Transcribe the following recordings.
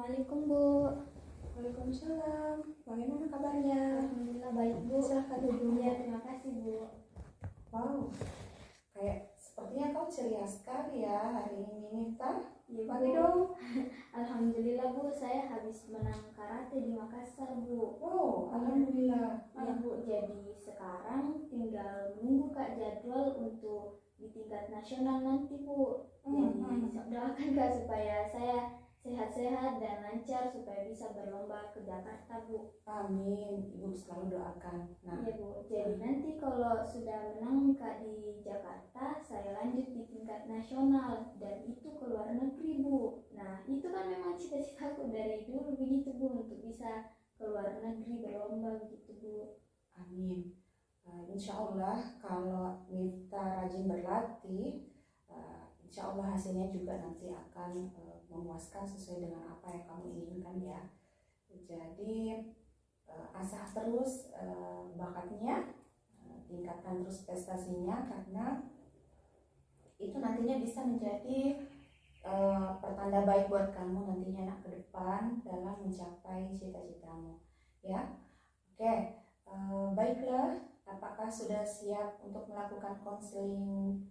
Assalamualaikum Bu. Waalaikumsalam. Bagaimana kabarnya? Alhamdulillah baik Bu. Silahkan duduk. Ya, terima kasih Bu. Wow, kayak sepertinya kau ceria sekali ya hari ini, Miftah. Ya, Bagi Bu. dong. Alhamdulillah Bu, saya habis menang karate di Makassar Bu. Oh, alhamdulillah. Ya Bu, jadi sekarang tinggal menunggu Kak jadwal untuk di tingkat nasional nanti Bu. Jadi doakan Kak supaya saya sehat-sehat dan lancar supaya bisa berlomba ke Jakarta Bu. Amin. Ibu selalu doakan. Nah, Iya Bu, jadi nanti kalau sudah menang Kak di Jakarta, saya lanjut di tingkat nasional dan itu ke luar negeri Bu. Nah itu kan memang cita-citaku dari dulu begitu Bu, untuk bisa ke luar negeri berlomba begitu Bu. amin. Insya Allah kalau Miftah rajin berlatih, insya Allah hasilnya juga nanti akan memuaskan sesuai dengan apa yang kamu inginkan ya. Jadi asah terus bakatnya, tingkatkan terus prestasinya karena itu nantinya bisa menjadi pertanda baik buat kamu nantinya nak ke depan dalam mencapai cita-citamu ya. Oke, baiklah, apakah sudah siap untuk melakukan konseling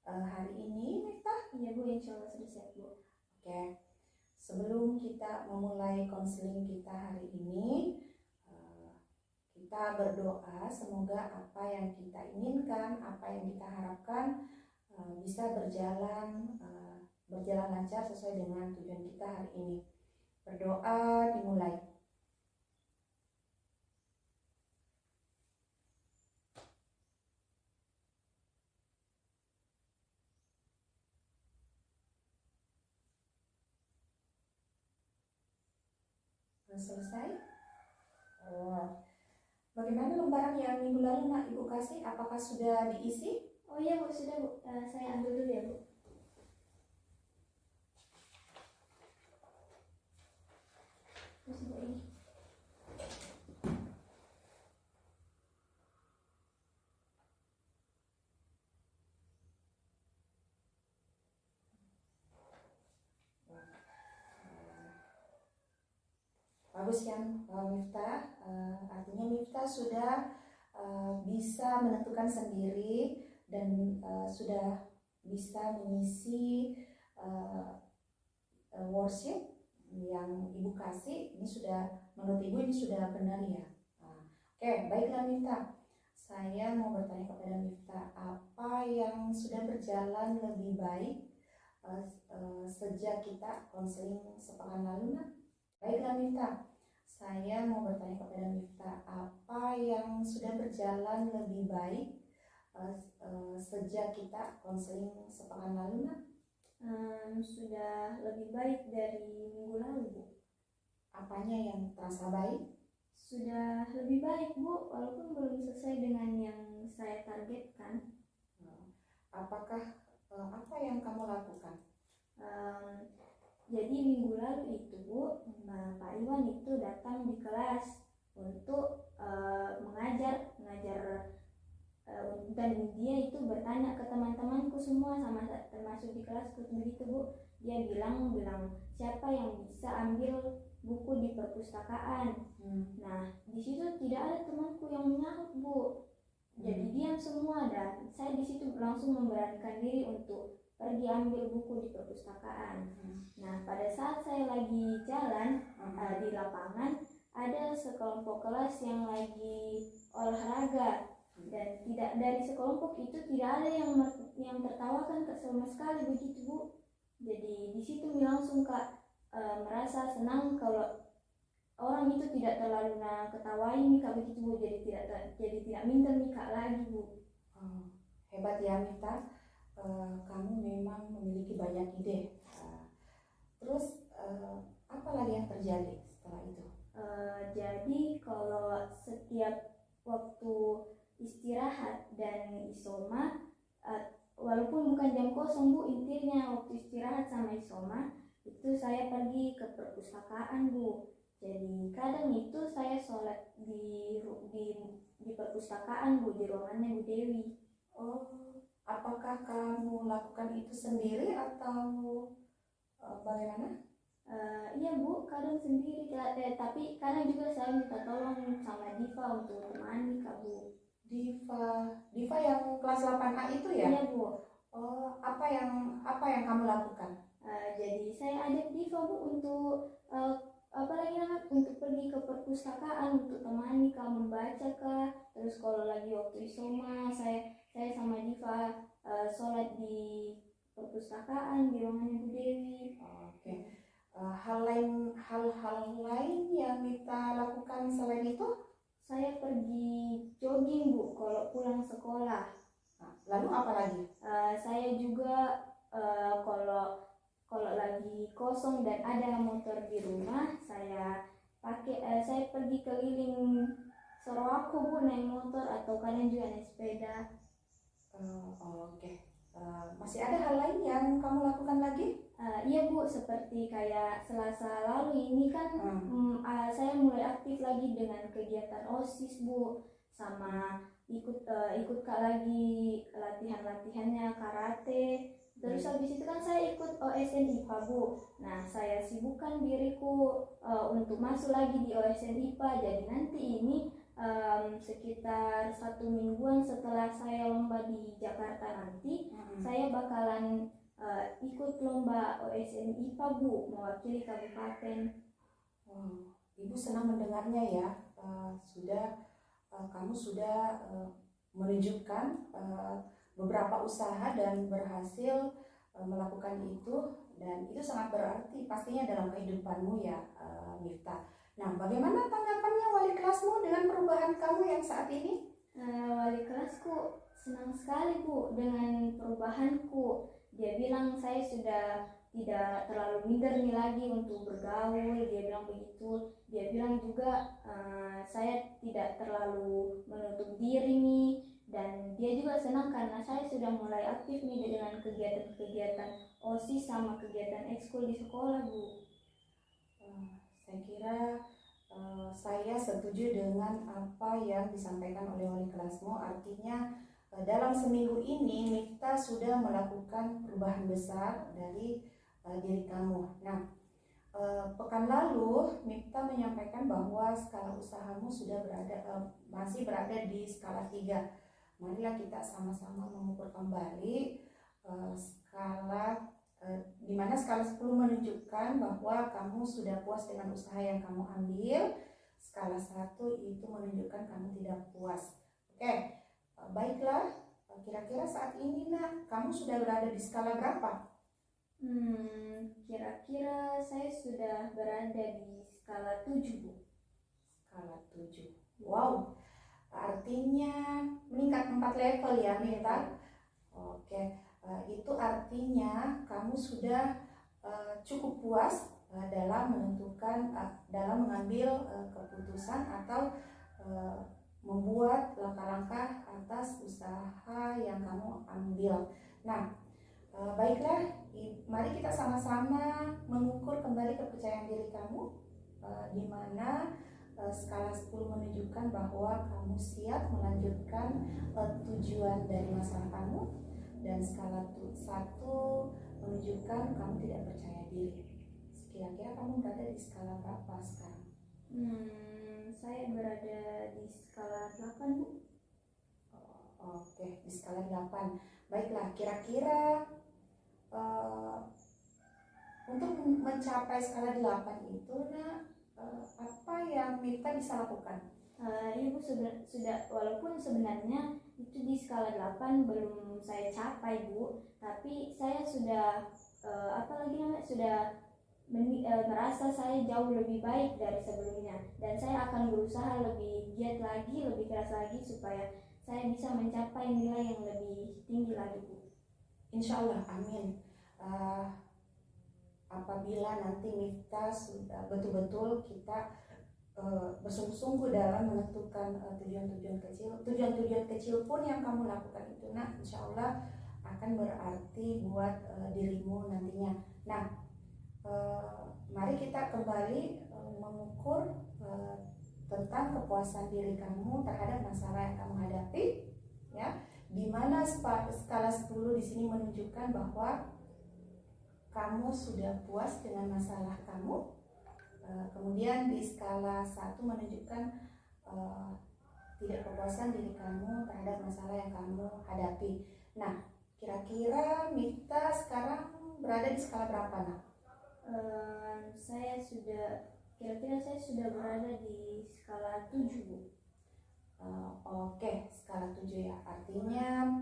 hari ini, Miftah? Iya Bu, insya Allah sudah siap Bu. Oke, sebelum kita memulai konseling kita hari ini, kita berdoa semoga apa yang kita inginkan, apa yang kita harapkan bisa berjalan lancar sesuai dengan tujuan kita hari ini. Berdoa dimulai. Selesai? Oh. Bagaimana lembaran yang minggu lalu nak Ibu kasih? Apakah sudah diisi? Oh iya Bu, sudah Bu. Saya ambil dulu ya Bu. Terus Bu ini. Bagus ya Miftah, artinya Miftah sudah bisa menentukan sendiri dan sudah bisa mengisi worksheet yang Ibu kasih. Ini sudah, menurut Ibu ini sudah benar ya. Oke, baiklah Miftah, saya mau bertanya kepada Miftah, apa yang sudah berjalan lebih baik sejak kita konseling sepekan lalu nak? Baiklah Miftah, saya mau bertanya kepada Miftah, apa yang sudah berjalan lebih baik sejak kita konseling sepekan lalu nak? Sudah lebih baik dari minggu lalu Bu. Apanya yang terasa baik? Sudah lebih baik Bu, walaupun belum selesai dengan yang saya targetkan. Apakah apa yang kamu lakukan? Jadi minggu lalu itu Bu, Pak Iwan itu datang di kelas untuk mengajar dan dia itu bertanya ke teman-temanku semua, sama termasuk di kelasku begitu Bu. Dia bilang siapa yang bisa ambil buku di perpustakaan. Nah di situ tidak ada temanku yang menyahut Bu. Jadi diam semua dan saya di situ langsung memberanikan diri untuk pergi ambil buku di perpustakaan. Nah pada saat saya lagi jalan di lapangan, ada sekelompok kelas yang lagi olahraga dan tidak dari sekelompok itu tidak ada yang tertawakan sama sekali begitu Bu. Jadi di situ langsung Kak merasa senang kalau orang itu tidak terlalu ketawain Mika begitu Bu. Jadi tidak minder Mika lagi Bu. Hebat ya Miftah, kamu memang memiliki banyak ide. Terus apa lagi yang terjadi setelah itu? Jadi kalau setiap waktu istirahat dan isoma, walaupun bukan jam kosong Bu, intinya waktu istirahat sama isoma itu saya pergi ke perpustakaan Bu. Jadi kadang itu saya sholat di perpustakaan Bu, di ruangannya Bu Dewi. Oh, apakah kamu lakukan itu sendiri atau bagaimana? Iya Bu, kadang sendiri tapi kadang juga saya minta tolong sama Diva untuk temani Kak Bu. Diva yang kelas 8A itu ya? Iya Bu. Oh, apa yang kamu lakukan? Jadi saya ajak Diva Bu untuk apalagi namanya, untuk pergi ke perpustakaan untuk temani Kak membaca Kak. Terus kalau lagi waktu isoma saya sama Diva sholat di perpustakaan di ruangannya Bu Dewi. Oke. Hal-hal lain yang Mita lakukan selain itu? Saya pergi jogging Bu kalau pulang sekolah. Lalu apa lagi? Saya juga kalau lagi kosong dan ada motor di rumah, saya pergi keliling Sorowako Bu naik motor atau kadang juga naik sepeda. Oke. Masih ada hal lain yang kamu lakukan lagi? Iya Bu, seperti kayak Selasa lalu ini kan saya mulai aktif lagi dengan kegiatan OSIS Bu, sama ikut Kak lagi latihannya karate. Terus habis itu kan saya ikut OSN IPA Bu. Nah saya sibukkan diriku untuk masuk lagi di OSN IPA. Jadi nanti ini sekitar 1 mingguan setelah saya lomba di Jakarta nanti, saya bakalan ikut lomba OSN IPA Bu, mewakili kabupaten. Ibu senang mendengarnya ya. Kamu sudah menunjukkan beberapa usaha dan berhasil melakukan itu, dan itu sangat berarti pastinya dalam kehidupanmu ya, Mifta. Nah, bagaimana tanggapannya wali kelasmu dengan perubahan kamu yang saat ini? Wali kelasku senang sekali Bu dengan perubahanku. Dia bilang saya sudah tidak terlalu minder nih lagi untuk bergaul, dia bilang begitu. Dia bilang juga saya tidak terlalu menutup diri nih, dan dia juga senang karena saya sudah mulai aktif nih dengan kegiatan-kegiatan OSIS sama kegiatan ekskul di sekolah Bu. Saya kira saya setuju dengan apa yang disampaikan oleh wali kelasmu. Artinya dalam seminggu ini Mifta sudah melakukan perubahan besar dari diri kamu. Nah, pekan lalu Mifta menyampaikan bahwa skala usahamu sudah masih berada di skala 3. Marilah kita sama-sama mengukur kembali di mana skala 10 menunjukkan bahwa kamu sudah puas dengan usaha yang kamu ambil. Skala 1 itu menunjukkan kamu tidak puas. Oke, baiklah. Kira-kira saat ini nak, kamu sudah berada di skala berapa? Kira-kira saya sudah berada di skala 7 Bu. Skala 7. Wow, artinya meningkat 4 level ya Mita. Oke, itu artinya kamu sudah cukup puas dalam mengambil keputusan atau membuat langkah-langkah atas usaha yang kamu ambil. Nah, baiklah, mari kita sama-sama mengukur kembali kepercayaan diri kamu, di mana skala 10 menunjukkan bahwa kamu siap melanjutkan tujuan dari masalah kamu, dan skala 1 menunjukkan kamu tidak percaya diri. Kira-kira kamu berada di skala berapa sekarang? Saya berada di skala 8 Bu. Oke, di skala 8. Baiklah, kira-kira untuk mencapai skala 8 itu apa yang Mifta bisa lakukan? Ibu sudah walaupun sebenarnya itu di skala 8 belum saya capai Bu, tapi saya sudah merasa saya jauh lebih baik dari sebelumnya, dan saya akan berusaha lebih giat lagi, lebih keras lagi supaya saya bisa mencapai nilai yang lebih tinggi lagi Bu. Insya Allah, amin. Apabila nanti Mifta sudah betul-betul kita bersungguh-sungguh dalam menentukan tujuan-tujuan kecil pun yang kamu lakukan itu, nah insya Allah akan berarti buat dirimu nantinya. Nah, mari kita kembali mengukur tentang kepuasan diri kamu terhadap masalah yang kamu hadapi, ya. Di mana skala 10 di sini menunjukkan bahwa kamu sudah puas dengan masalah kamu, Kemudian di skala 1 menunjukkan tidak kepuasan diri kamu terhadap masalah yang kamu hadapi. Nah, kira-kira Mifta sekarang berada di skala berapa, nak? Kira-kira saya sudah berada di skala 7, Bu. Oke, skala 7 ya. Artinya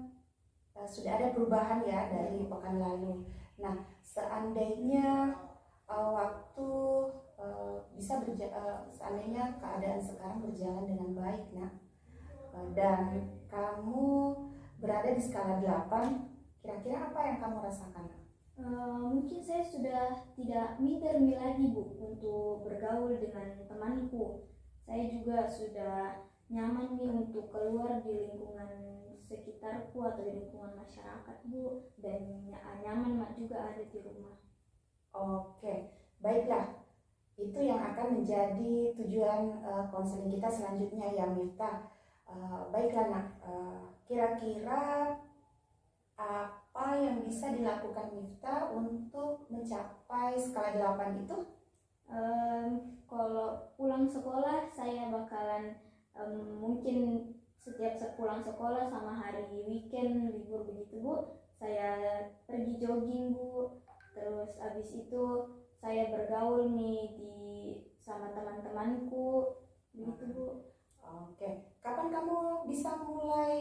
sudah ada perubahan ya dari pekan lalu. Nah, seandainya waktu seandainya keadaan sekarang berjalan dengan baik, nak, dan kamu berada di skala 8, kira-kira apa yang kamu rasakan? Mungkin saya sudah tidak minder lagi, Bu, untuk bergaul dengan temanku. Saya juga sudah nyaman nih untuk keluar di lingkungan sekitarku atau di lingkungan masyarakat, Bu, dan nyaman juga ada di rumah. Oke, baiklah. Itu yang akan menjadi tujuan konseling kita selanjutnya ya, Mifta. Baiklah, nak. Kira-kira apa yang bisa dilakukan Mifta untuk mencapai skala 8 itu? Kalau pulang sekolah saya bakalan mungkin setiap sepulang sekolah sama hari weekend libur begitu, Bu, saya pergi jogging, Bu. Terus abis itu saya bergaul nih sama teman-temanku begitu, Bu. Oke, kapan kamu bisa mulai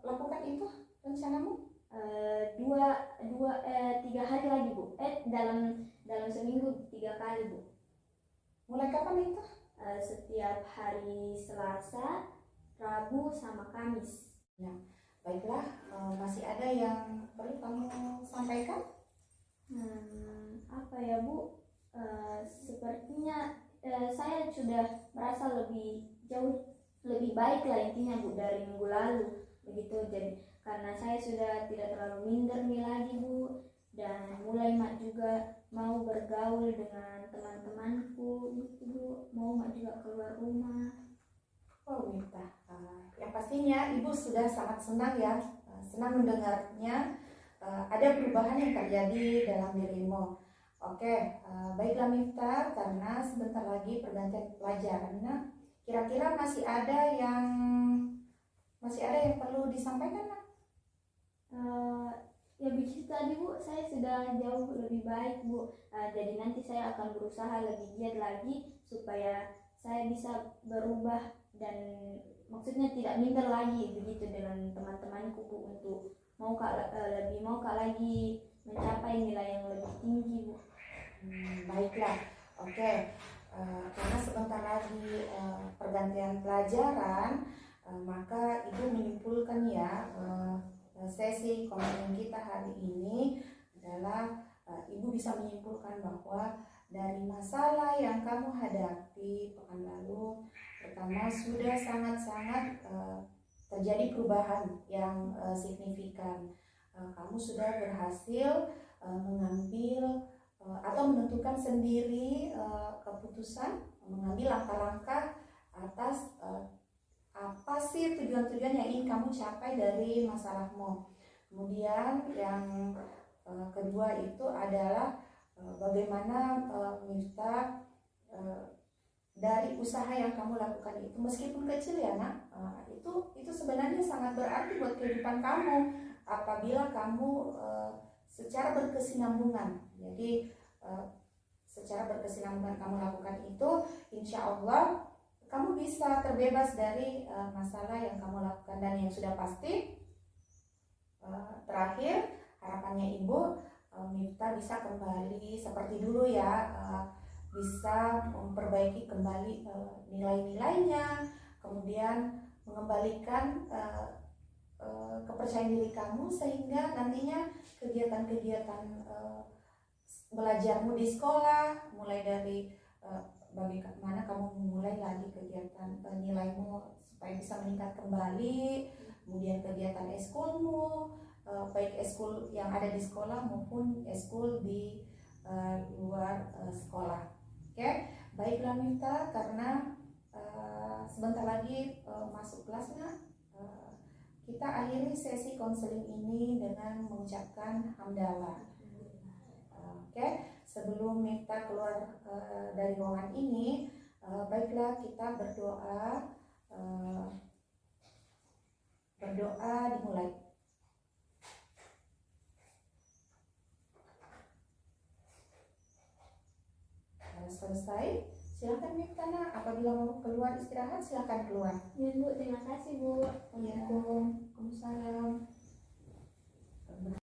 lakukan itu rencanamu? 3 hari lagi, Bu. Dalam seminggu 3 kali, Bu. Mulai kapan itu? Setiap hari Selasa, Rabu, sama Kamis. Ya, baiklah. Masih ada yang perlu kamu sampaikan? Apa ya, Bu? Sepertinya saya sudah merasa jauh lebih baik lah intinya, Bu, dari minggu lalu begitu. Jadi karena saya sudah tidak terlalu minder nih lagi, Bu, dan mulai juga mau bergaul dengan teman-temanku gitu, Bu. Mau juga keluar rumah. Oh, Mifta, yang pastinya Ibu sudah sangat senang ya, senang mendengarnya. Ada perubahan yang terjadi dalam dirimu. Oke, baiklah Mifta, karena sebentar lagi pergantian pelajaran. Nah, kira-kira masih ada yang perlu disampaikan, nak? Ya begitu tadi, Bu, saya sudah jauh lebih baik, Bu. Jadi nanti saya akan berusaha lebih giat lagi supaya saya bisa berubah dan maksudnya tidak minder lagi begitu dengan teman-temanku, Bu, untuk lebih mau lagi mencapai nilai yang lebih tinggi, Bu. Baiklah, oke. Karena sebentar lagi pergantian pelajaran, maka Ibu menyimpulkan ya, sesi konseling kita hari ini adalah Ibu bisa menyimpulkan bahwa dari masalah yang kamu hadapi pekan lalu, pertama sudah sangat-sangat terjadi perubahan yang signifikan. Kamu sudah berhasil mengambil atau menentukan sendiri keputusan, mengambil langkah-langkah atas apa sih tujuan-tujuan yang ingin kamu capai dari masalahmu. Kemudian yang kedua itu adalah bagaimana Mifta dari usaha yang kamu lakukan itu, meskipun kecil ya, nak, itu sebenarnya sangat berarti buat kehidupan kamu apabila kamu secara berkesinambungan. Jadi secara berkesinambungan kamu lakukan itu, insya Allah kamu bisa terbebas dari masalah yang kamu lakukan. Dan yang sudah pasti, terakhir harapannya Ibu, Mifta bisa kembali seperti dulu ya, bisa memperbaiki kembali nilai-nilainya, kemudian mengembalikan kepercayaan diri kamu, sehingga nantinya kegiatan-kegiatan belajarmu di sekolah, mulai dari bagaimana kamu memulai lagi kegiatan nilaimu supaya bisa meningkat kembali, kemudian kegiatan eskulmu, baik eskul yang ada di sekolah maupun eskul di luar sekolah. Oke, baiklah Mifta, karena sebentar lagi masuk kelasnya, kita akhiri sesi konseling ini dengan mengucapkan hamdalah. Oke, sebelum sebelum Miftah keluar dari ruangan ini, baiklah kita berdoa dimulai. Selesai, silakan Miftah. Apabila mau keluar istirahat, silakan keluar. Ya Bu, terima kasih Bu. Waalaikumsalam.